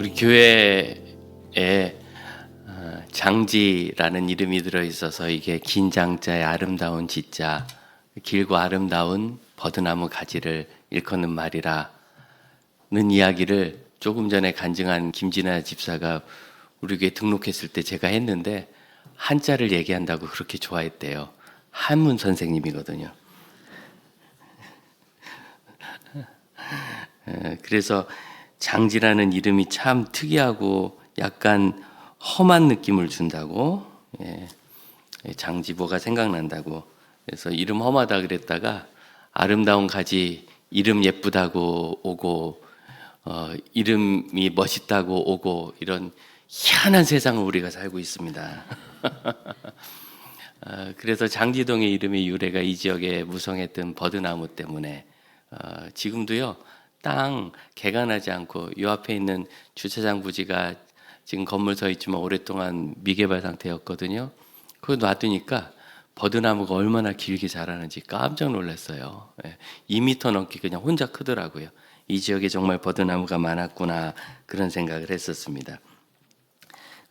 우리 교회에 장지라는 이름이 들어있어서 이게 긴 장자에 아름다운 지자, 길고 아름다운 버드나무 가지를 일컫는 말이라는 이야기를 조금 전에 간증한 김진아 집사가 우리 교회 등록했을 때 제가 했는데 한자를 얘기한다고 그렇게 좋아했대요. 한문 선생님이거든요. 그래서 장지라는 이름이 참 특이하고 약간 험한 느낌을 준다고, 장지보가 생각난다고. 그래서 이름 험하다 그랬다가 아름다운 가지 이름 예쁘다고 오고, 이름이 멋있다고 오고, 이런 희한한 세상을 우리가 살고 있습니다. 그래서 장지동의 이름의 유래가 이 지역에 무성했던 버드나무 때문에 지금도요, 땅 개간하지 않고 이 앞에 있는 주차장 부지가 지금 건물 서 있지만 오랫동안 미개발 상태였거든요. 그거 놔두니까 버드나무가 얼마나 길게 자라는지 깜짝 놀랐어요. 2m 넘게 그냥 혼자 크더라고요. 이 지역에 정말 버드나무가 많았구나, 그런 생각을 했었습니다.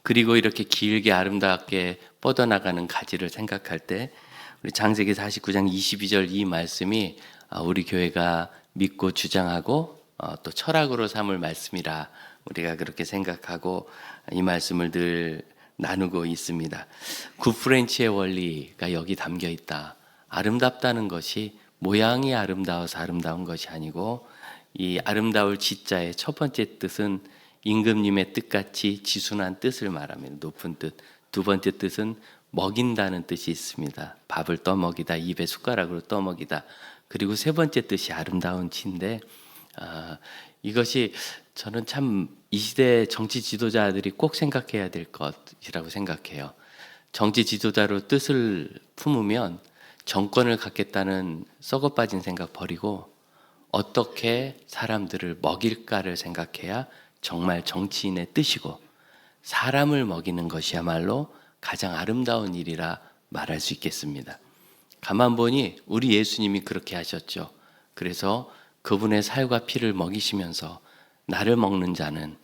그리고 이렇게 길게 아름답게 뻗어나가는 가지를 생각할 때 우리 창세기 49장 22절 이 말씀이 우리 교회가 믿고 주장하고 또 철학으로 삼을 말씀이라 우리가 그렇게 생각하고 이 말씀을 늘 나누고 있습니다. 굿프렌치의 원리가 여기 담겨 있다. 아름답다는 것이 모양이 아름다워서 아름다운 것이 아니고, 이 아름다울 지자의 첫 번째 뜻은 임금님의 뜻같이 지순한 뜻을 말합니다. 높은 뜻. 두 번째 뜻은 먹인다는 뜻이 있습니다. 밥을 떠먹이다, 입에 숟가락으로 떠먹이다. 그리고 세 번째 뜻이 아름다운 지인데, 이것이 저는 참 이 시대 정치 지도자들이 꼭 생각해야 될 것이라고 생각해요. 정치 지도자로 뜻을 품으면 정권을 갖겠다는 썩어빠진 생각 버리고 어떻게 사람들을 먹일까를 생각해야 정말 정치인의 뜻이고, 사람을 먹이는 것이야말로 가장 아름다운 일이라 말할 수 있겠습니다. 가만 보니 우리 예수님이 그렇게 하셨죠. 그래서 그분의 살과 피를 먹이시면서 나를 먹는 자는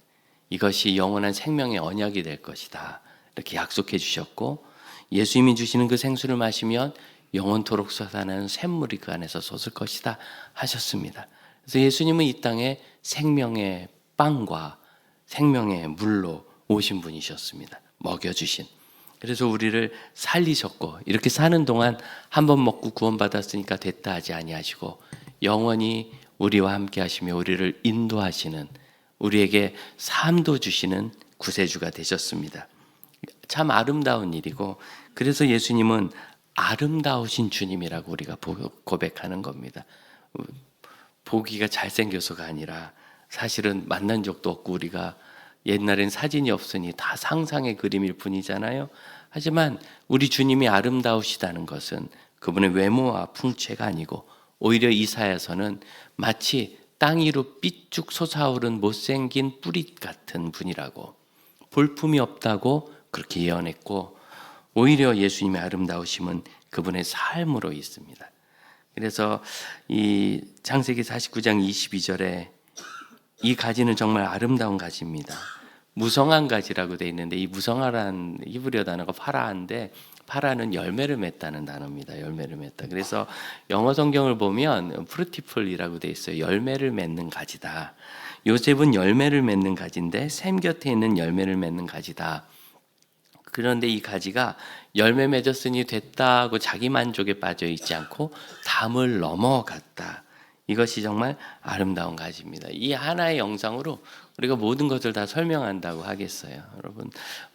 이것이 영원한 생명의 언약이 될 것이다, 이렇게 약속해 주셨고, 예수님이 주시는 그 생수를 마시면 영원토록 솟아나는 샘물이 그 안에서 솟을 것이다 하셨습니다. 그래서 예수님은 이 땅에 생명의 빵과 생명의 물로 오신 분이셨습니다. 먹여주신. 그래서 우리를 살리셨고, 이렇게 사는 동안 한 번 먹고 구원받았으니까 됐다 하지 아니하시고 영원히 우리와 함께 하시며 우리를 인도하시는, 우리에게 삶도 주시는 구세주가 되셨습니다. 참 아름다운 일이고, 그래서 예수님은 아름다우신 주님이라고 우리가 고백하는 겁니다. 보기가 잘생겨서가 아니라 사실은 만난 적도 없고, 우리가 옛날엔 사진이 없으니 다 상상의 그림일 뿐이잖아요. 하지만 우리 주님이 아름다우시다는 것은 그분의 외모와 풍채가 아니고, 오히려 이사야서는 마치 땅 위로 삐쭉 솟아오른 못생긴 뿌리 같은 분이라고, 볼품이 없다고 그렇게 예언했고, 오히려 예수님의 아름다우심은 그분의 삶으로 있습니다. 그래서 이 창세기 49장 22절에 이 가지는 정말 아름다운 가지입니다. 무성한 가지라고 되어 있는데, 이 무성하란 히브리어 단어가 파라인데, 파라는 열매를 맺다는 단어입니다. 열매를 맺다. 그래서 영어 성경을 보면 프루티풀이라고 되어 있어요. 열매를 맺는 가지다. 요셉은 열매를 맺는 가지인데 샘 곁에 있는 열매를 맺는 가지다. 그런데 이 가지가 열매 맺었으니 됐다고 자기 만족에 빠져 있지 않고 담을 넘어갔다. 이것이 정말 아름다운 가지입니다. 이 하나의 영상으로 우리가 모든 것을 다 설명한다고 하겠어요. 여러분,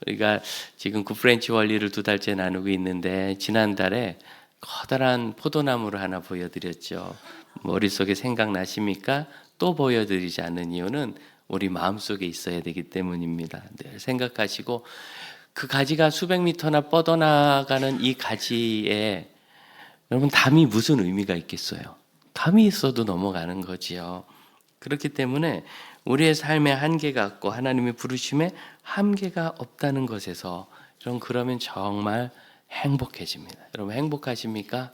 우리가 지금 굿프렌치 원리를 2달째 나누고 있는데, 지난달에 커다란 포도나무를 하나 보여드렸죠. 머릿속에 생각나십니까? 또 보여드리지 않는 이유는 우리 마음속에 있어야 되기 때문입니다. 늘 생각하시고, 그 가지가 수백 미터나 뻗어나가는 이 가지에 여러분, 담이 무슨 의미가 있겠어요? 담이 있어도 넘어가는 거지요. 그렇기 때문에 우리의 삶에 한계가 없고 하나님의 부르심에 한계가 없다는 것에서 그러면 정말 행복해집니다. 여러분, 행복하십니까?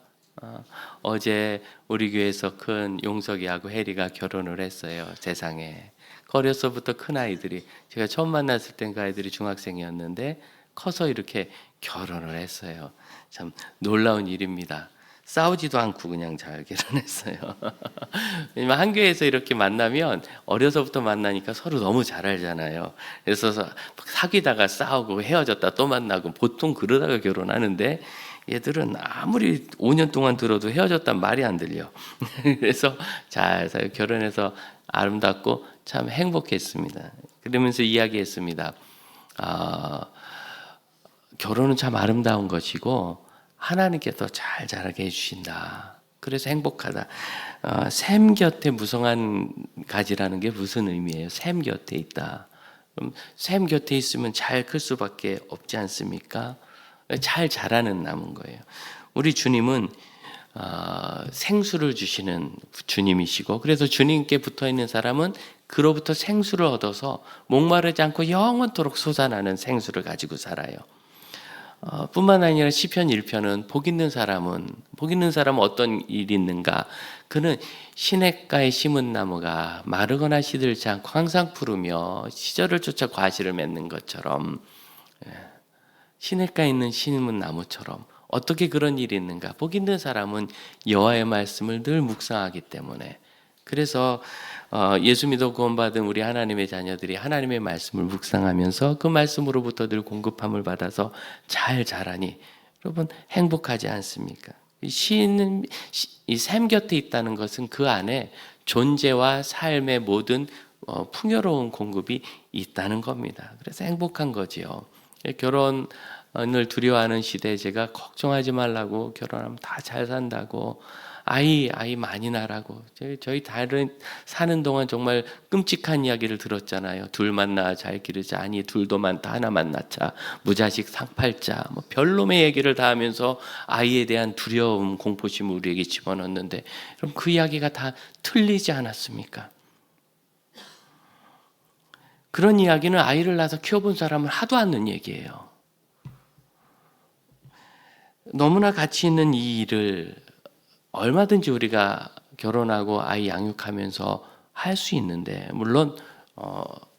어제 우리 교회에서 큰 용석이하고 혜리가 결혼을 했어요. 세상에. 어려서부터 큰 아이들이, 제가 처음 만났을 땐 그 아이들이 중학생이었는데 커서 이렇게 결혼을 했어요. 참 놀라운 일입니다. 싸우지도 않고 그냥 잘 결혼했어요. 왜냐면 한 교회에서 이렇게 만나면 어려서부터 만나니까 서로 너무 잘 알잖아요. 그래서 사귀다가 싸우고 헤어졌다 또 만나고 보통 그러다가 결혼하는데, 얘들은 아무리 5년 동안 들어도 헤어졌단 말이 안 들려. 그래서 잘 결혼해서 아름답고 참 행복했습니다. 그러면서 이야기했습니다. 결혼은 참 아름다운 것이고 하나님께서 잘 자라게 해주신다. 그래서 행복하다. 샘 곁에 무성한 가지라는 게 무슨 의미예요? 샘 곁에 있다. 그럼 샘 곁에 있으면 잘 클 수밖에 없지 않습니까? 잘 자라는 나무인 거예요. 우리 주님은 생수를 주시는 주님이시고, 그래서 주님께 붙어 있는 사람은 그로부터 생수를 얻어서 목마르지 않고 영원토록 솟아나는 생수를 가지고 살아요. 뿐만 아니라 시편 1편은 복 있는 사람은 어떤 일이 있는가? 그는 시냇가에 심은 나무가 마르거나 시들지 않고 항상 푸르며 시절을 쫓아 과실을 맺는 것처럼, 시냇가에 있는 심은 나무처럼 어떻게 그런 일이 있는가? 복 있는 사람은 여호와의 말씀을 늘 묵상하기 때문에. 그래서 예수 믿어 구원받은 우리 하나님의 자녀들이 하나님의 말씀을 묵상하면서 그 말씀으로부터 늘 공급함을 받아서 잘 자라니 여러분 행복하지 않습니까? 시는 이 샘 곁에 있다는 것은 그 안에 존재와 삶의 모든 풍요로운 공급이 있다는 겁니다. 그래서 행복한 거지요. 결혼을 두려워하는 시대에 제가 걱정하지 말라고, 결혼하면 다 잘 산다고, 아이 많이 낳으라고. 저희 다른 사는 동안 정말 끔찍한 이야기를 들었잖아요. 둘만 낳아 잘 기르자. 아니 둘도 많다 하나만 낳자. 무자식 상팔자. 뭐 별놈의 얘기를 다 하면서 아이에 대한 두려움, 공포심을 우리에게 집어넣는데, 그럼 그 이야기가 다 틀리지 않았습니까? 그런 이야기는 아이를 낳아서 키워본 사람은 하도 않는 얘기예요. 너무나 가치 있는 이 일을 얼마든지 우리가 결혼하고 아이 양육하면서 할 수 있는데, 물론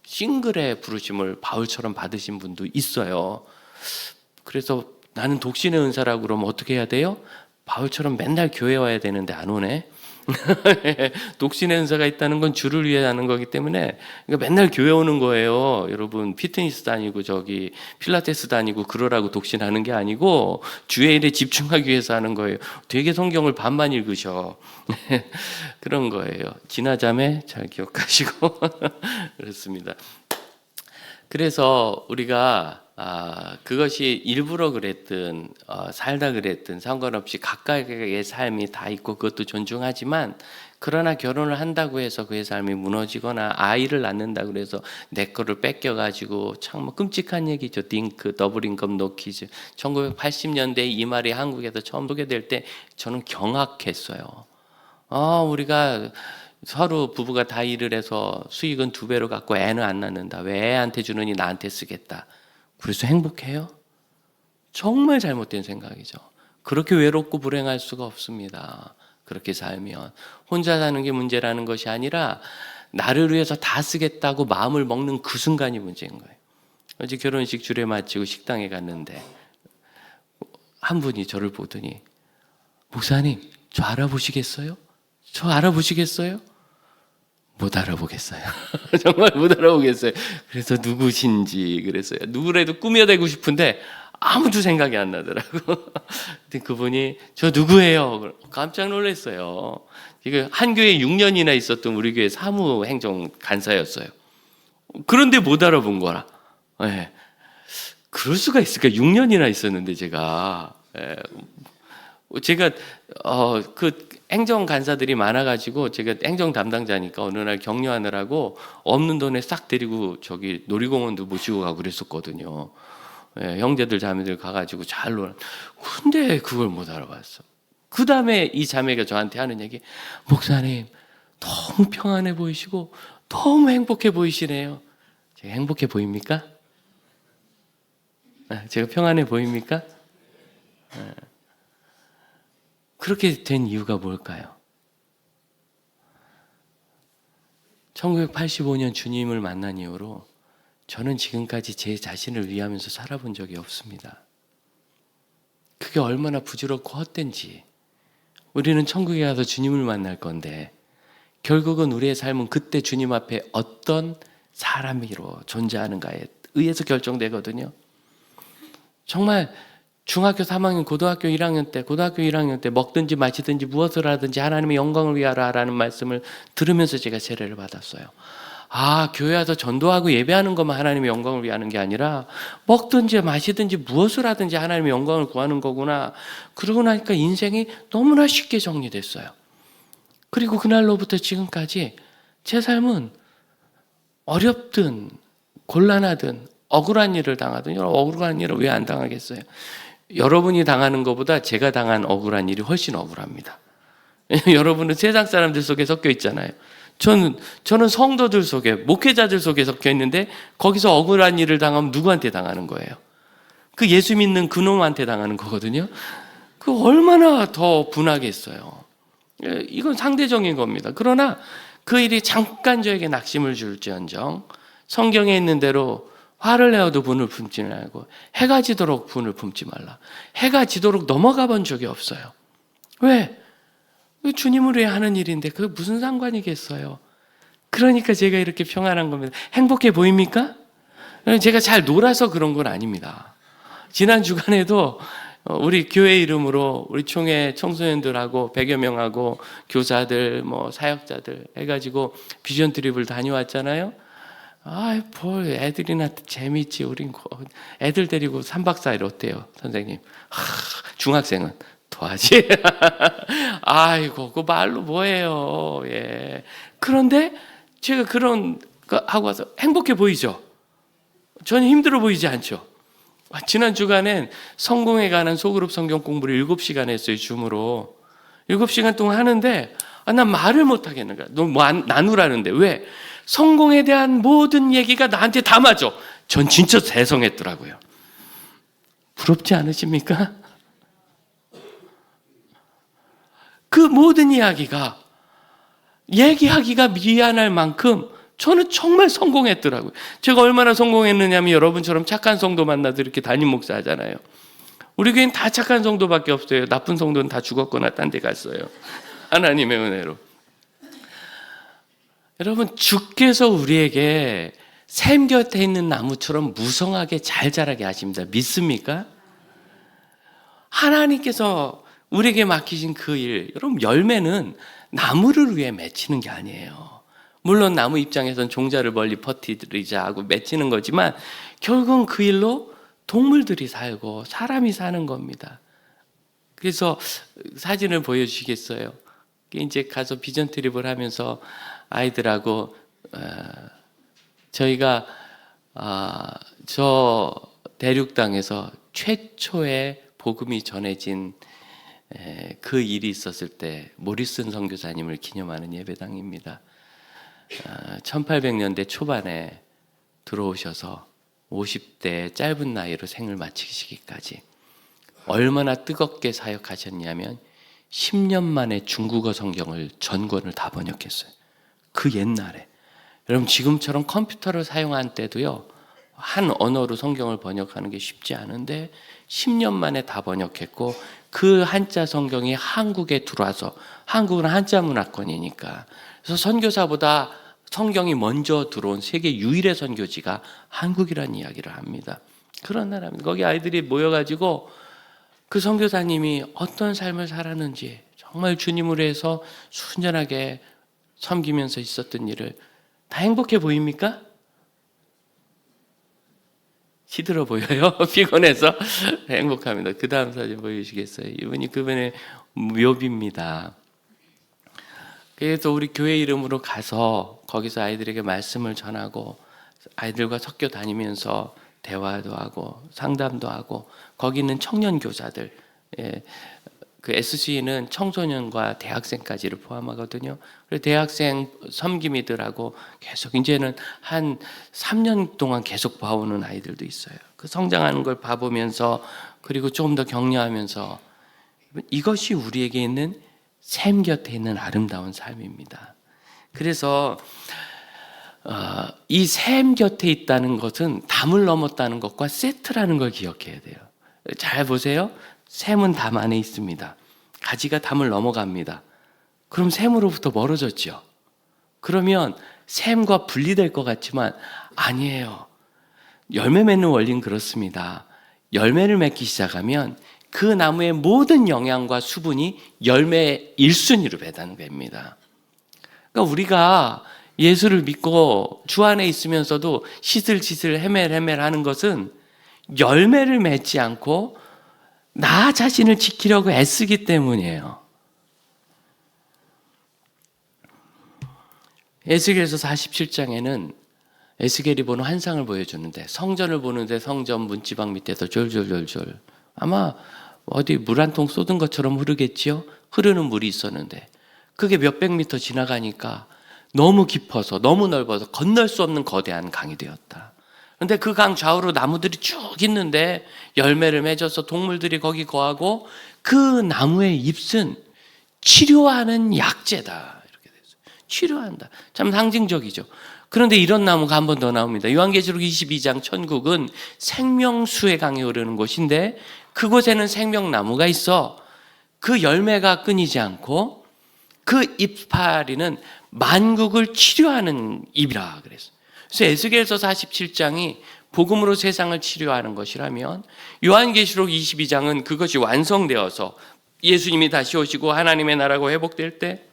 싱글의 부르심을 바울처럼 받으신 분도 있어요. 그래서 나는 독신의 은사라고 그러면 어떻게 해야 돼요? 바울처럼 맨날 교회 와야 되는데 안 오네. 독신의 은사가 있다는 건 주를 위해 하는 거기 때문에, 그러니까 맨날 교회 오는 거예요. 여러분 피트니스 다니고 저기 필라테스 다니고 그러라고 독신하는 게 아니고 주의 일에 집중하기 위해서 하는 거예요. 되게 성경을 반만 읽으셔. 그런 거예요. 지나자매 잘 기억하시고. 그렇습니다. 그래서 우리가 그것이 일부러 그랬든 살다 그랬든 상관없이 각각의 삶이 다 있고 그것도 존중하지만, 그러나 결혼을 한다고 해서 그의 삶이 무너지거나 아이를 낳는다고 해서 내 거를 뺏겨가지고 참 끔찍한 얘기죠. 딩크, 더블 인컴 노 키즈. 1980년대 이 말이 한국에서 처음 소개될 때 저는 경악했어요. 우리가 서로 부부가 다 일을 해서 수익은 2배로 갖고 애는 안 낳는다. 왜 애한테 주느니 나한테 쓰겠다. 그래서 행복해요? 정말 잘못된 생각이죠. 그렇게 외롭고 불행할 수가 없습니다. 그렇게 살면 혼자 사는 게 문제라는 것이 아니라 나를 위해서 다 쓰겠다고 마음을 먹는 그 순간이 문제인 거예요. 어제 결혼식 주례 마치고 식당에 갔는데 한 분이 저를 보더니, 목사님 저 알아보시겠어요? 저 알아보시겠어요? 못 알아보겠어요. 정말 못 알아보겠어요. 그래서 누구신지 그랬어요. 누구라도 꾸며대고 싶은데 아무도 생각이 안 나더라고. 근데 그분이 저 누구예요? 깜짝 놀랐어요. 이거 한 교회에 6년이나 있었던 우리 교회 사무행정 간사였어요. 그런데 못 알아본 거라. 네. 그럴 수가 있을까? 6년이나 있었는데 제가 그 행정 간사들이 많아가지고 제가 행정 담당자니까 어느 날 격려하느라고 없는 돈에 싹 데리고 저기 놀이공원도 모시고 가고 그랬었거든요. 형제들 자매들 가가지고 잘 놀아. 근데 그걸 못 알아봤어. 그 다음에 이 자매가 저한테 하는 얘기, 목사님 너무 평안해 보이시고 너무 행복해 보이시네요. 제가 행복해 보입니까? 제가 평안해 보입니까? 그렇게 된 이유가 뭘까요? 1985년 주님을 만난 이후로 저는 지금까지 제 자신을 위하면서 살아본 적이 없습니다. 그게 얼마나 부질없고 헛된지. 우리는 천국에 가서 주님을 만날 건데 결국은 우리의 삶은 그때 주님 앞에 어떤 사람으로 존재하는가에 의해서 결정되거든요. 정말 중학교 3학년, 고등학교 1학년 때 먹든지 마시든지 무엇을 하든지 하나님의 영광을 위하라 라는 말씀을 들으면서 제가 세례를 받았어요. 아, 교회 와서 전도하고 예배하는 것만 하나님의 영광을 위하는 게 아니라 먹든지 마시든지 무엇을 하든지 하나님의 영광을 구하는 거구나. 그러고 나니까 인생이 너무나 쉽게 정리됐어요. 그리고 그날로부터 지금까지 제 삶은 어렵든 곤란하든 억울한 일을 당하든 억울한 일을 왜 안 당하겠어요? 여러분이 당하는 것보다 제가 당한 억울한 일이 훨씬 억울합니다. 여러분은 세상 사람들 속에 섞여 있잖아요. 저는 성도들 속에, 목회자들 속에 섞여 있는데 거기서 억울한 일을 당하면 누구한테 당하는 거예요? 그 예수 믿는 그놈한테 당하는 거거든요. 그 얼마나 더 분하겠어요. 이건 상대적인 겁니다. 그러나 그 일이 잠깐 저에게 낙심을 줄지언정 성경에 있는 대로 화를 내어도 분을 품지 말고 해가 지도록 분을 품지 말라. 해가 지도록 넘어가 본 적이 없어요. 왜? 주님을 위해 하는 일인데 그게 무슨 상관이겠어요? 그러니까 제가 이렇게 평안한 겁니다. 행복해 보입니까? 제가 잘 놀아서 그런 건 아닙니다. 지난 주간에도 우리 교회 이름으로 우리 총회 청소년들하고 100여 명하고 교사들, 사역자들 해가지고 비전 트립을 다녀왔잖아요. 아, 뭘 애들이나 재밌지. 우린 애들 데리고 3박 4일 어때요, 선생님? 중학생은 더하지. 아이고, 그 말로 뭐예요? 예. 그런데 제가 그런 거 하고 와서 행복해 보이죠? 저는 힘들어 보이지 않죠? 지난 주간엔 성공에 관한 소그룹 성경 공부를 7시간 했어요, 줌으로. 7시간 동안 하는데, 난 말을 못 하겠는 거야. 너무 나누라는데. 왜? 성공에 대한 모든 얘기가 나한테 다 맞아. 전 진짜 대성했더라고요. 부럽지 않으십니까? 그 모든 이야기가 얘기하기가 미안할 만큼 저는 정말 성공했더라고요. 제가 얼마나 성공했느냐면 여러분처럼 착한 성도 만나도 이렇게 담임 목사 하잖아요. 우리 교회는 다 착한 성도밖에 없어요. 나쁜 성도는 다 죽었거나 딴 데 갔어요. 하나님의 은혜로. 여러분, 주께서 우리에게 샘 곁에 있는 나무처럼 무성하게 잘 자라게 하십니다. 믿습니까? 하나님께서 우리에게 맡기신 그 일, 여러분 열매는 나무를 위해 맺히는 게 아니에요. 물론 나무 입장에선 종자를 멀리 퍼뜨리자 하고 맺히는 거지만 결국은 그 일로 동물들이 살고 사람이 사는 겁니다. 그래서 사진을 보여주시겠어요? 이제 가서 비전 트립을 하면서 아이들하고 저희가 저 대륙땅에서 최초의 복음이 전해진 그 일이 있었을 때 모리슨 선교사님을 기념하는 예배당입니다. 1800년대 초반에 들어오셔서 50대 짧은 나이로 생을 마치시기까지 얼마나 뜨겁게 사역하셨냐면 10년 만에 중국어 성경을 전권을 다 번역했어요. 그 옛날에. 여러분 지금처럼 컴퓨터를 사용한 때도요. 한 언어로 성경을 번역하는 게 쉽지 않은데 10년 만에 다 번역했고 그 한자 성경이 한국에 들어와서 한국은 한자 문화권이니까 그래서 선교사보다 성경이 먼저 들어온 세계 유일의 선교지가 한국이라는 이야기를 합니다. 그런 나라입니다. 거기 아이들이 모여가지고 그 선교사님이 어떤 삶을 살았는지 정말 주님을 위해서 순전하게 섬기면서 있었던 일을 다 행복해 보입니까? 시들어 보여요? 피곤해서 행복합니다. 그 다음 사진 보여주시겠어요? 이분이 그분의 묘비입니다. 그래서 우리 교회 이름으로 가서 거기서 아이들에게 말씀을 전하고 아이들과 섞여 다니면서 대화도 하고 상담도 하고 거기 있는 청년 교사들, 그 SC는 청소년과 대학생까지를 포함하거든요. 그래서 대학생 섬김이들하고 계속 이제는 한 3년 동안 계속 봐오는 아이들도 있어요. 그 성장하는 걸 봐보면서 그리고 조금 더 격려하면서 이것이 우리에게 있는 샘 곁에 있는 아름다운 삶입니다. 그래서 이 샘 곁에 있다는 것은 담을 넘었다는 것과 세트라는 걸 기억해야 돼요. 잘 보세요. 샘은 담 안에 있습니다. 가지가 담을 넘어갑니다. 그럼 샘으로부터 멀어졌죠. 그러면 샘과 분리될 것 같지만 아니에요. 열매 맺는 원리는 그렇습니다. 열매를 맺기 시작하면 그 나무의 모든 영양과 수분이 열매의 1순위로 배당됩니다. 그러니까 우리가 예수를 믿고 주 안에 있으면서도 시슬시슬 헤멜헤멜 하는 것은 열매를 맺지 않고 나 자신을 지키려고 애쓰기 때문이에요. 에스겔서 47장에는 에스겔이 보는 환상을 보여주는데 성전을 보는데 성전 문지방 밑에서 졸졸졸졸 아마 어디 물 한 통 쏟은 것처럼 흐르겠지요? 흐르는 물이 있었는데 그게 몇백 미터 지나가니까 너무 깊어서 너무 넓어서 건널 수 없는 거대한 강이 되었다. 그런데 그 강 좌우로 나무들이 쭉 있는데 열매를 맺어서 동물들이 거기 거하고 그 나무의 잎은 치료하는 약재다. 이렇게 됐어요. 치료한다. 참 상징적이죠. 그런데 이런 나무가 한 번 더 나옵니다. 요한계시록 22장 천국은 생명수의 강이 흐르는 곳인데 그곳에는 생명나무가 있어 그 열매가 끊이지 않고 그 이파리는 만국을 치료하는 잎이라 그랬어요. 그래서 에스겔서 47장이 복음으로 세상을 치료하는 것이라면 요한계시록 22장은 그것이 완성되어서 예수님이 다시 오시고 하나님의 나라가 회복될 때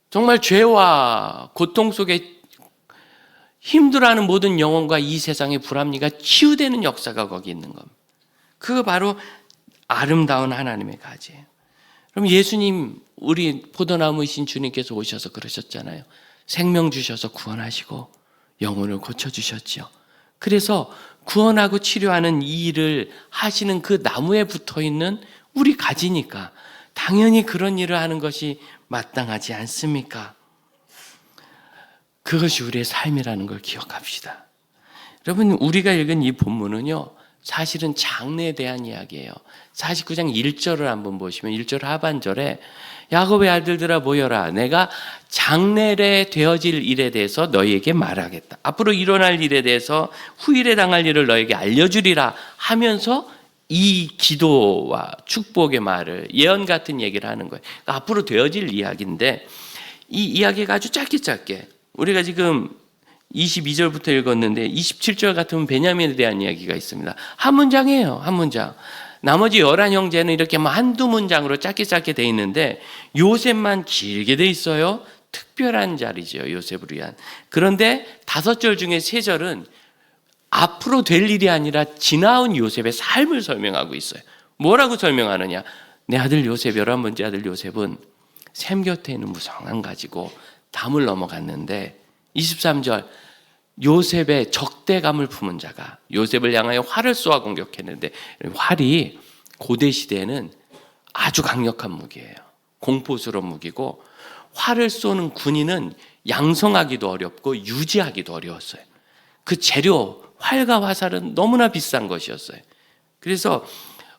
정말 죄와 고통 속에 힘들어하는 모든 영혼과 이 세상의 불합리가 치유되는 역사가 거기 있는 겁니다. 그거 바로 아름다운 하나님의 가지예요. 그럼 예수님, 우리 포도나무이신 주님께서 오셔서 그러셨잖아요. 생명 주셔서 구원하시고 영혼을 고쳐주셨죠. 그래서 구원하고 치료하는 이 일을 하시는 그 나무에 붙어있는 우리 가지니까 당연히 그런 일을 하는 것이 마땅하지 않습니까? 그것이 우리의 삶이라는 걸 기억합시다. 여러분, 우리가 읽은 이 본문은요, 사실은 장래에 대한 이야기예요. 49장 1절을 한번 보시면 1절 하반절에 야곱의 아들들아 모여라. 내가 장래에 되어질 일에 대해서 너희에게 말하겠다. 앞으로 일어날 일에 대해서 후일에 당할 일을 너에게 알려주리라 하면서 이 기도와 축복의 말을 예언 같은 얘기를 하는 거예요. 그러니까 앞으로 되어질 이야기인데 이 이야기가 아주 짧게 우리가 지금 22절부터 읽었는데 27절 같으면 베냐민에 대한 이야기가 있습니다. 한 문장이에요. 한 문장. 나머지 11형제는 이렇게 한두 문장으로 짧게 돼 있는데 요셉만 길게 돼 있어요. 특별한 자리죠. 요셉을 위한. 그런데 5절 중에 3절은 앞으로 될 일이 아니라 지나온 요셉의 삶을 설명하고 있어요. 뭐라고 설명하느냐? 내 아들 요셉, 11번째 아들 요셉은 샘 곁에 있는 무성한 가지고 담을 넘어갔는데 23절 요셉의 적대감을 품은 자가 요셉을 향하여 활을 쏘아 공격했는데 활이 고대 시대에는 아주 강력한 무기예요. 공포스러운 무기고 활을 쏘는 군인은 양성하기도 어렵고 유지하기도 어려웠어요. 그 재료, 활과 화살은 너무나 비싼 것이었어요. 그래서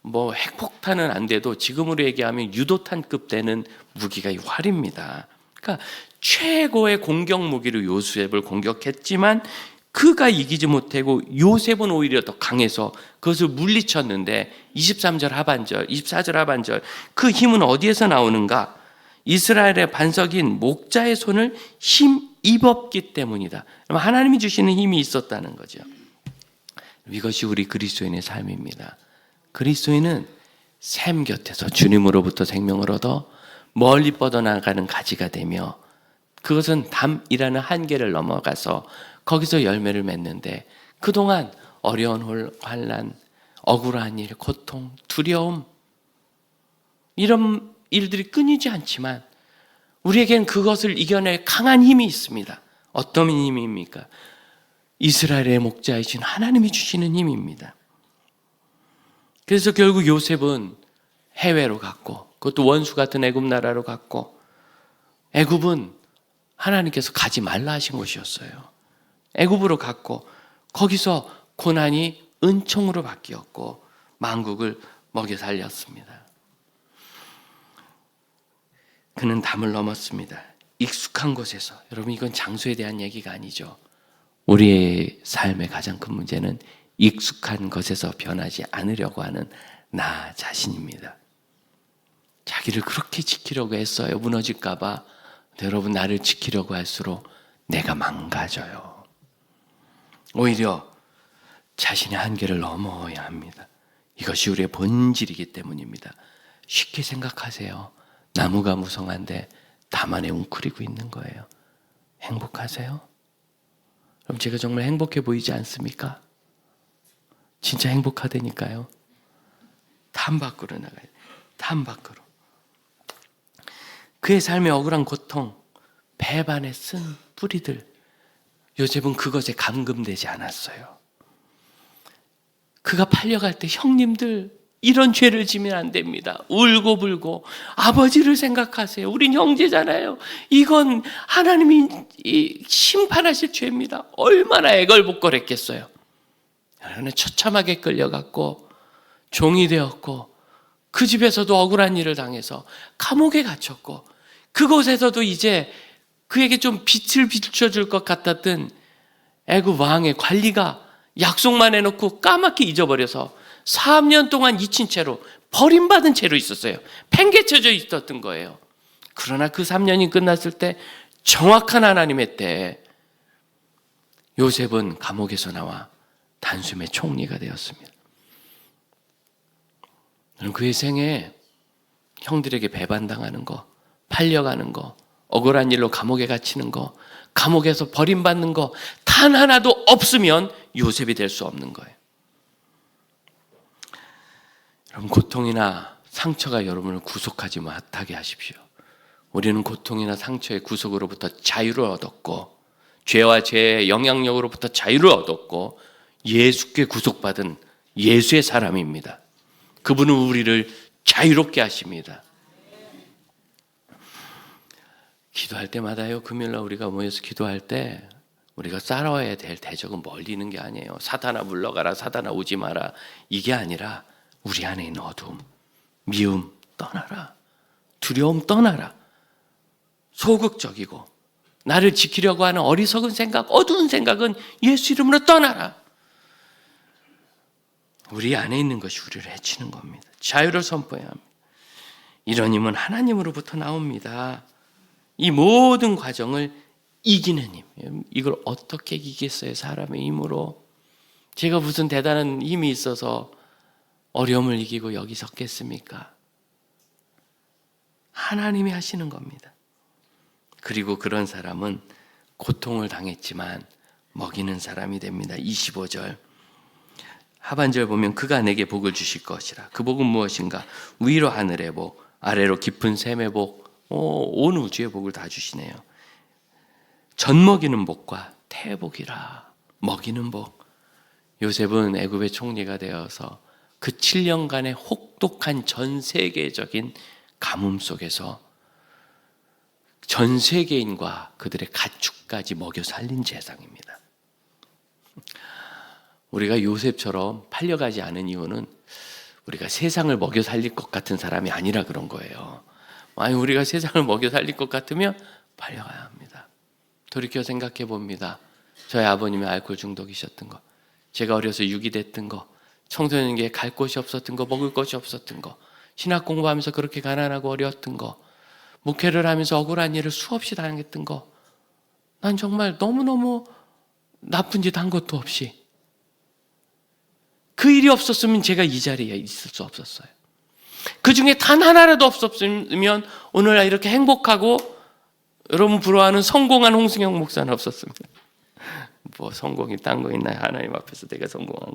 뭐 핵폭탄은 안 돼도 지금으로 얘기하면 유도탄급 되는 무기가 이 활입니다. 그러니까 최고의 공격 무기로 요셉을 공격했지만 그가 이기지 못하고 요셉은 오히려 더 강해서 그것을 물리쳤는데 23절 하반절, 24절 하반절 그 힘은 어디에서 나오는가? 이스라엘의 반석인 목자의 손을 힘입었기 때문이다. 하나님이 주시는 힘이 있었다는 거죠. 이것이 우리 그리스도인의 삶입니다. 그리스도인은 샘 곁에서 주님으로부터 생명을 얻어 멀리 뻗어나가는 가지가 되며 그것은 담이라는 한계를 넘어가서 거기서 열매를 맺는데 그동안 어려운 환난, 억울한 일, 고통, 두려움 이런 일들이 끊이지 않지만 우리에겐 그것을 이겨낼 강한 힘이 있습니다. 어떤 힘입니까? 이스라엘의 목자이신 하나님이 주시는 힘입니다. 그래서 결국 요셉은 해외로 갔고 그것도 원수 같은 애굽 나라로 갔고 애굽은 하나님께서 가지 말라 하신 곳이었어요. 애굽으로 갔고 거기서 고난이 은총으로 바뀌었고 만국을 먹여 살렸습니다. 그는 담을 넘었습니다. 익숙한 곳에서. 여러분, 이건 장소에 대한 얘기가 아니죠. 우리의 삶의 가장 큰 문제는 익숙한 것에서 변하지 않으려고 하는 나 자신입니다. 자기를 그렇게 지키려고 했어요. 무너질까 봐. 여러분, 나를 지키려고 할수록 내가 망가져요. 오히려 자신의 한계를 넘어야 합니다. 이것이 우리의 본질이기 때문입니다. 쉽게 생각하세요. 나무가 무성한데 담 안에 웅크리고 있는 거예요. 행복하세요? 그럼 제가 정말 행복해 보이지 않습니까? 진짜 행복하다니까요. 담 밖으로 나가요. 담 밖으로. 그의 삶의 억울한 고통, 배반에 쓴 뿌리들, 요셉은 그것에 감금되지 않았어요. 그가 팔려갈 때 형님들 이런 죄를 지면 안 됩니다. 울고불고 아버지를 생각하세요. 우린 형제잖아요. 이건 하나님이 심판하실 죄입니다. 얼마나 애걸복걸했겠어요. 여러분, 처참하게 끌려갔고 종이 되었고 그 집에서도 억울한 일을 당해서 감옥에 갇혔고 그곳에서도 이제 그에게 좀 빛을 비춰줄 것 같았던 애굽 왕의 관리가 약속만 해놓고 까맣게 잊어버려서 3년 동안 잊힌 채로 버림받은 채로 있었어요. 팽개쳐져 있었던 거예요. 그러나 그 3년이 끝났을 때 정확한 하나님의 때에 요셉은 감옥에서 나와 단숨에 총리가 되었습니다. 그의 생에 형들에게 배반당하는 거, 팔려가는 거, 억울한 일로 감옥에 갇히는 거, 감옥에서 버림받는 거 단 하나도 없으면 요셉이 될 수 없는 거예요. 여러분, 고통이나 상처가 여러분을 구속하지 못하게 하십시오. 우리는 고통이나 상처의 구속으로부터 자유를 얻었고 죄와 죄의 영향력으로부터 자유를 얻었고 예수께 구속받은 예수의 사람입니다. 그분은 우리를 자유롭게 하십니다. 기도할 때마다요, 금요일날 우리가 모여서 기도할 때 우리가 싸워야 될 대적은 멀리 있는 게 아니에요. 사탄아 물러가라, 사탄아 오지 마라, 이게 아니라 우리 안에 있는 어두움, 미움 떠나라, 두려움 떠나라, 소극적이고 나를 지키려고 하는 어리석은 생각, 어두운 생각은 예수 이름으로 떠나라. 우리 안에 있는 것이 우리를 해치는 겁니다. 자유를 선포해야 합니다. 이런 힘은 하나님으로부터 나옵니다. 이 모든 과정을 이기는 힘. 이걸 어떻게 이기겠어요? 사람의 힘으로. 제가 무슨 대단한 힘이 있어서 어려움을 이기고 여기 섰겠습니까? 하나님이 하시는 겁니다. 그리고 그런 사람은 고통을 당했지만 먹이는 사람이 됩니다. 25절 하반절 보면 그가 내게 복을 주실 것이라. 그 복은 무엇인가? 위로 하늘의 복, 아래로 깊은 샘의 복, 온 우주의 복을 다 주시네요. 전 먹이는 복과 태복이라. 먹이는 복. 요셉은 애굽의 총리가 되어서 그 7년간의 혹독한 전 세계적인 가뭄 속에서 전 세계인과 그들의 가축까지 먹여 살린 재상입니다. 우리가 요셉처럼 팔려가지 않은 이유는 우리가 세상을 먹여 살릴 것 같은 사람이 아니라 그런 거예요. 아니, 우리가 세상을 먹여 살릴 것 같으면 팔려가야 합니다. 돌이켜 생각해 봅니다. 저희 아버님이 알코올 중독이셨던 거, 제가 어려서 유기됐던 거, 청소년기에 갈 곳이 없었던 거, 먹을 것이 없었던 거, 신학 공부하면서 그렇게 가난하고 어려웠던 거, 목회를 하면서 억울한 일을 수없이 당했던 거, 난 정말 너무너무 나쁜 짓 한 것도 없이 그 일이 없었으면 제가 이 자리에 있을 수 없었어요. 그 중에 단 하나라도 없었으면 오늘날 이렇게 행복하고 여러분 부러워하는 성공한 홍승영 목사는 없었습니다. 뭐 성공이 딴 거 있나요? 하나님 앞에서 내가 성공한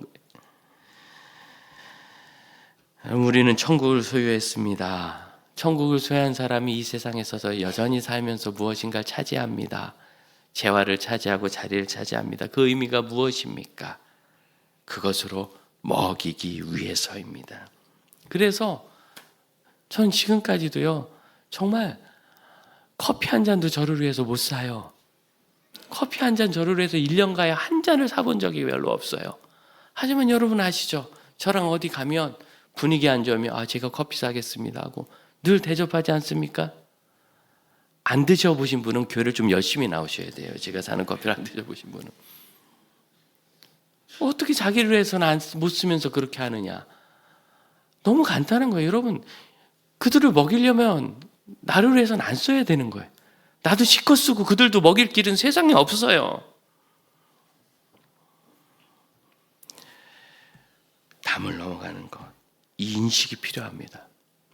거예요. 우리는 천국을 소유했습니다. 천국을 소유한 사람이 이 세상에 서서 여전히 살면서 무엇인가를 차지합니다. 재화를 차지하고 자리를 차지합니다. 그 의미가 무엇입니까? 그것으로 먹이기 위해서입니다. 그래서 전 지금까지도요, 정말 커피 한 잔도 저를 위해서 못 사요. 커피 한 잔 저를 위해서 1년가에 한 잔을 사본 적이 별로 없어요. 하지만 여러분 아시죠? 저랑 어디 가면 분위기 안 좋으면 제가 커피 사겠습니다 하고 늘 대접하지 않습니까? 안 드셔보신 분은 교회를 좀 열심히 나오셔야 돼요. 제가 사는 커피를 안 드셔보신 분은. 어떻게 자기를 위해서는 못 쓰면서 그렇게 하느냐. 너무 간단한 거예요. 여러분, 그들을 먹이려면 나를 위해서는 안 써야 되는 거예요. 나도 실컷 쓰고 그들도 먹일 길은 세상에 없어요. 담을 넘어가는 것, 이 인식이 필요합니다.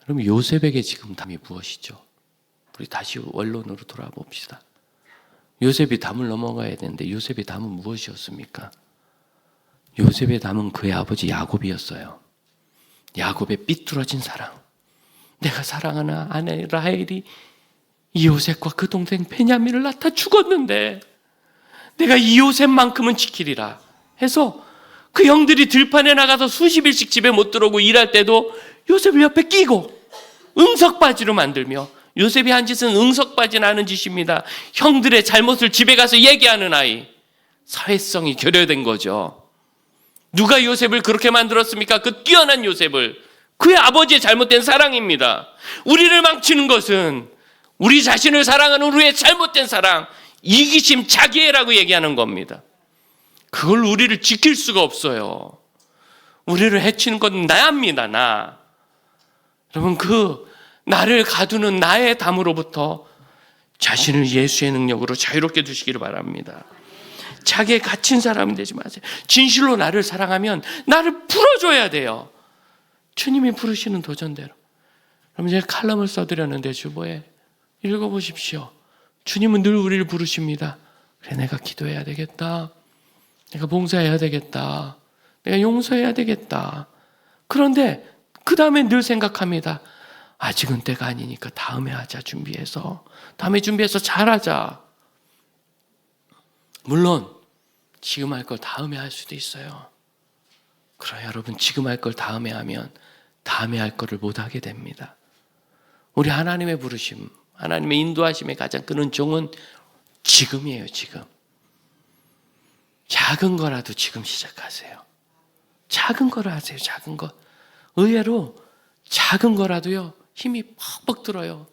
그럼 요셉에게 지금 담이 무엇이죠? 우리 다시 원론으로 돌아와 봅시다. 요셉이 담을 넘어가야 되는데 요셉의 담은 무엇이었습니까? 요셉의 담은 그의 아버지 야곱이었어요. 야곱의 삐뚤어진 사랑. 내가 사랑하는 아내 라헬이 이 요셉과 그 동생 베냐민을 낳다 죽었는데 내가 이 요셉만큼은 지키리라 해서 그 형들이 들판에 나가서 수십 일씩 집에 못 들어오고 일할 때도 요셉을 옆에 끼고 응석바지로 만들며, 요셉이 한 짓은 응석바지는 하는 짓입니다. 형들의 잘못을 집에 가서 얘기하는 아이. 사회성이 결여된 거죠. 누가 요셉을 그렇게 만들었습니까? 그 뛰어난 요셉을. 그의 아버지의 잘못된 사랑입니다. 우리를 망치는 것은 우리 자신을 사랑하는 우리의 잘못된 사랑, 이기심, 자기애라고 얘기하는 겁니다. 그걸 우리를 지킬 수가 없어요. 우리를 해치는 건 나입니다. 나. 여러분, 그 나를 가두는 나의 담으로부터 자신을 예수의 능력으로 자유롭게 두시기를 바랍니다. 자기에 갇힌 사람이 되지 마세요. 진실로 나를 사랑하면 나를 풀어줘야 돼요. 주님이 부르시는 도전대로. 그럼 제가 칼럼을 써드렸는데 주보에 읽어보십시오. 주님은 늘 우리를 부르십니다. 그래, 내가 기도해야 되겠다. 내가 봉사해야 되겠다. 내가 용서해야 되겠다. 그런데 그 다음에 늘 생각합니다. 아직은 때가 아니니까 다음에 하자. 다음에 준비해서 잘하자. 물론 지금 할 걸 다음에 할 수도 있어요. 그러나 여러분, 지금 할 걸 다음에 하면 다음에 할 거를 못하게 됩니다. 우리 하나님의 부르심, 하나님의 인도하심의 가장 큰 종은 지금이에요. 지금. 작은 거라도 지금 시작하세요. 작은 거를 하세요. 작은 거. 의외로 작은 거라도요, 힘이 퍽퍽 들어요.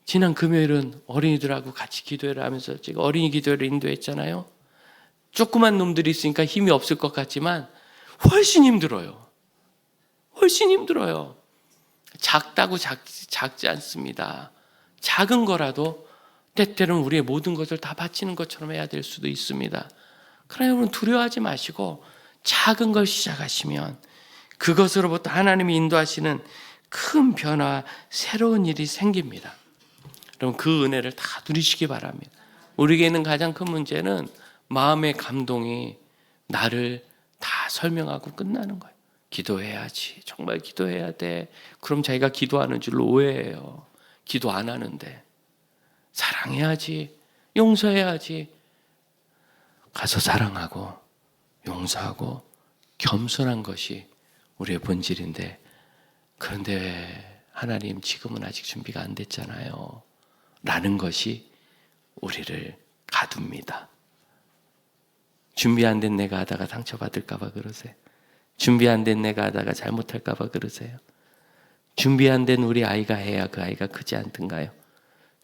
지난 금요일은 어린이들하고 같이 기도회를 하면서 제가 어린이 기도회를 인도했잖아요. 조그만 놈들이 있으니까 힘이 없을 것 같지만 훨씬 힘들어요. 훨씬 힘들어요. 작다고 작지 않습니다. 작은 거라도 때때로는 우리의 모든 것을 다 바치는 것처럼 해야 될 수도 있습니다. 그러나 여러분, 두려워하지 마시고 작은 걸 시작하시면 그것으로부터 하나님이 인도하시는 큰 변화, 새로운 일이 생깁니다. 여러분, 그 은혜를 다 누리시기 바랍니다. 우리에게 있는 가장 큰 문제는 마음의 감동이 나를 다 설명하고 끝나는 거예요. 기도해야지. 정말 기도해야 돼. 그럼 자기가 기도하는 줄로 오해해요. 기도 안 하는데. 사랑해야지. 용서해야지. 가서 사랑하고 용서하고 겸손한 것이 우리의 본질인데, 그런데 하나님 지금은 아직 준비가 안 됐잖아요 라는 것이 우리를 가둡니다. 준비 안 된 내가 하다가 상처받을까 봐 그러세요. 준비 안 된 내가 하다가 잘못할까 봐 그러세요. 준비 안 된 우리 아이가 해야 그 아이가 크지 않던가요?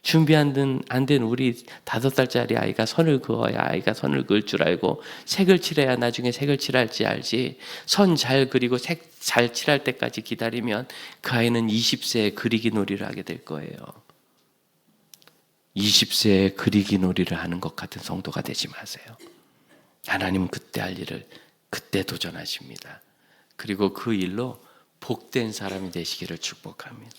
준비 안 된 우리 5살짜리 아이가 선을 그어야 아이가 선을 그을 줄 알고 색을 칠해야 나중에 색을 칠할지 알지. 선 잘 그리고 색 잘 칠할 때까지 기다리면 그 아이는 20세에 그리기 놀이를 하게 될 거예요. 20세에 그리기 놀이를 하는 것 같은 성도가 되지 마세요. 하나님은 그때 할 일을 그때 도전하십니다. 그리고 그 일로 복된 사람이 되시기를 축복합니다.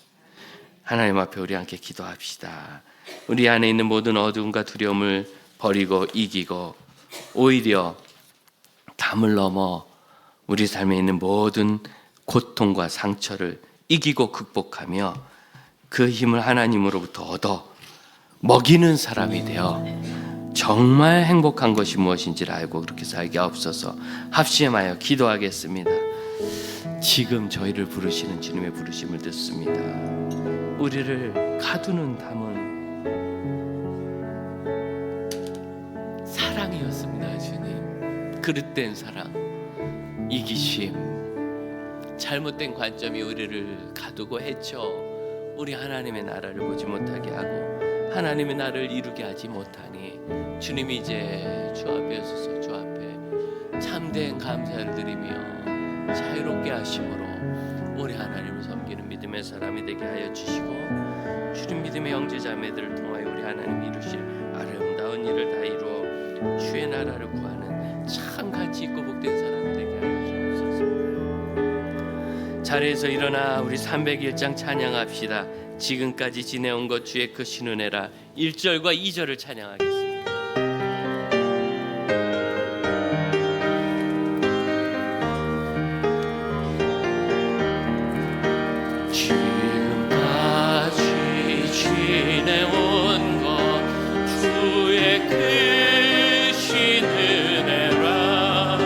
하나님 앞에 우리 함께 기도합시다. 우리 안에 있는 모든 어두움과 두려움을 버리고 이기고 오히려 담을 넘어 우리 삶에 있는 모든 고통과 상처를 이기고 극복하며 그 힘을 하나님으로부터 얻어 먹이는 사람이 되어 정말 행복한 것이 무엇인지를 알고 그렇게 살게 하옵소서. 합심하여 기도하겠습니다. 지금 저희를 부르시는 주님의 부르심을 듣습니다. 우리를 가두는 담은 사랑이었습니다. 주님, 그릇된 사랑, 이기심, 잘못된 관점이 우리를 가두고 해쳐 우리 하나님의 나라를 보지 못하게 하고 하나님의 나라를 이루게 하지 못하니 주님이 이제 주 앞에 서서 주 앞에 참된 감사를 드리며 자유롭게 하심으로 우리 하나님을 섬기는 믿음의 사람이 되게 하여 주시고, 주님 믿음의 형제 자매들을 통하여 우리 하나님이 이루실 아름다운 일을 다 이루어 주의 나라를 구하는 참 가치 있고 복된 사람이 되게 하여 주옵소서. 자리에서 일어나 우리 301장 찬양합시다. 지금까지 지내온 것 주의 크신 은혜라. 1절과 2절을 찬양하겠습니다. 지금까지 지내온 것 주의 크신 은혜라.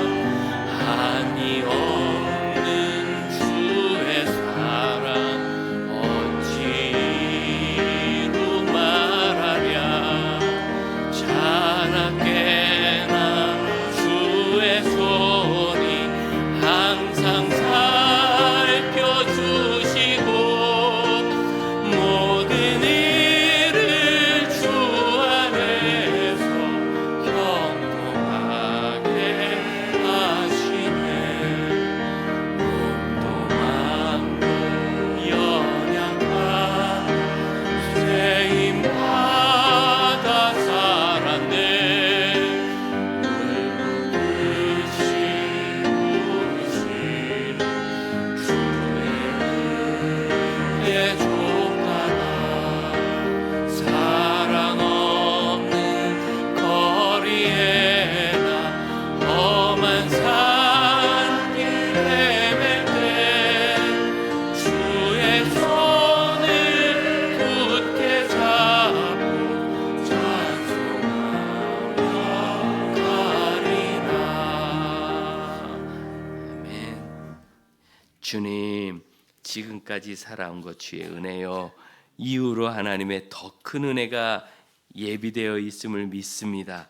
한이 없는 주의 사랑 어찌로 말하랴. 자나깨나 주의 손이 항상 살펴주시고 모든 일을 주 안에서 경통하게 하시네. 몸도 많고 연약한 세임받아 살았네. 울고 계시는 주의 족하다. 사랑 없는 거리에나 험한 산길 헤맬 때 주의 손을 굳게 잡고 찬송하며 가리라. 아멘. 주님, 지금까지 살아온 것 주의 은혜요, 이후로 하나님의 더 큰 은혜가 예비되어 있음을 믿습니다.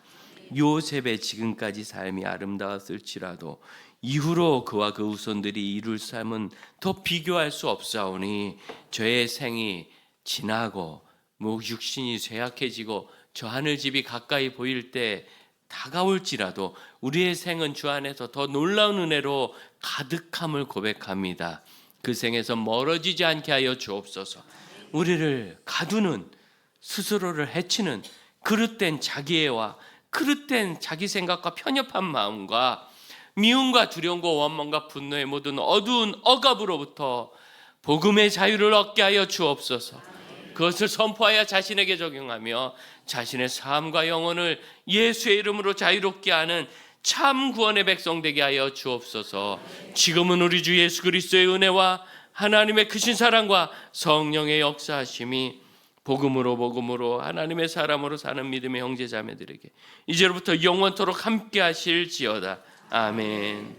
요셉의 지금까지 삶이 아름다웠을지라도 이후로 그와 그 후손들이 이룰 삶은 더 비교할 수 없사오니, 저의 생이 지나고 육신이 쇠약해지고 저 하늘집이 가까이 보일 때 다가올지라도 우리의 생은 주 안에서 더 놀라운 은혜로 가득함을 고백합니다. 그 생에서 멀어지지 않게 하여 주옵소서. 우리를 가두는, 스스로를 해치는 그릇된 자기애와 그릇된 자기 생각과 편협한 마음과 미움과 두려움과 원망과 분노의 모든 어두운 억압으로부터 복음의 자유를 얻게 하여 주옵소서. 그것을 선포하여 자신에게 적용하며 자신의 삶과 영혼을 예수의 이름으로 자유롭게 하는 참 구원의 백성 되게 하여 주옵소서. 지금은 우리 주 예수 그리스도의 은혜와 하나님의 크신 사랑과 성령의 역사하심이 복음으로 하나님의 사람으로 사는 믿음의 형제 자매들에게 이제로부터 영원토록 함께 하실지어다. 아멘.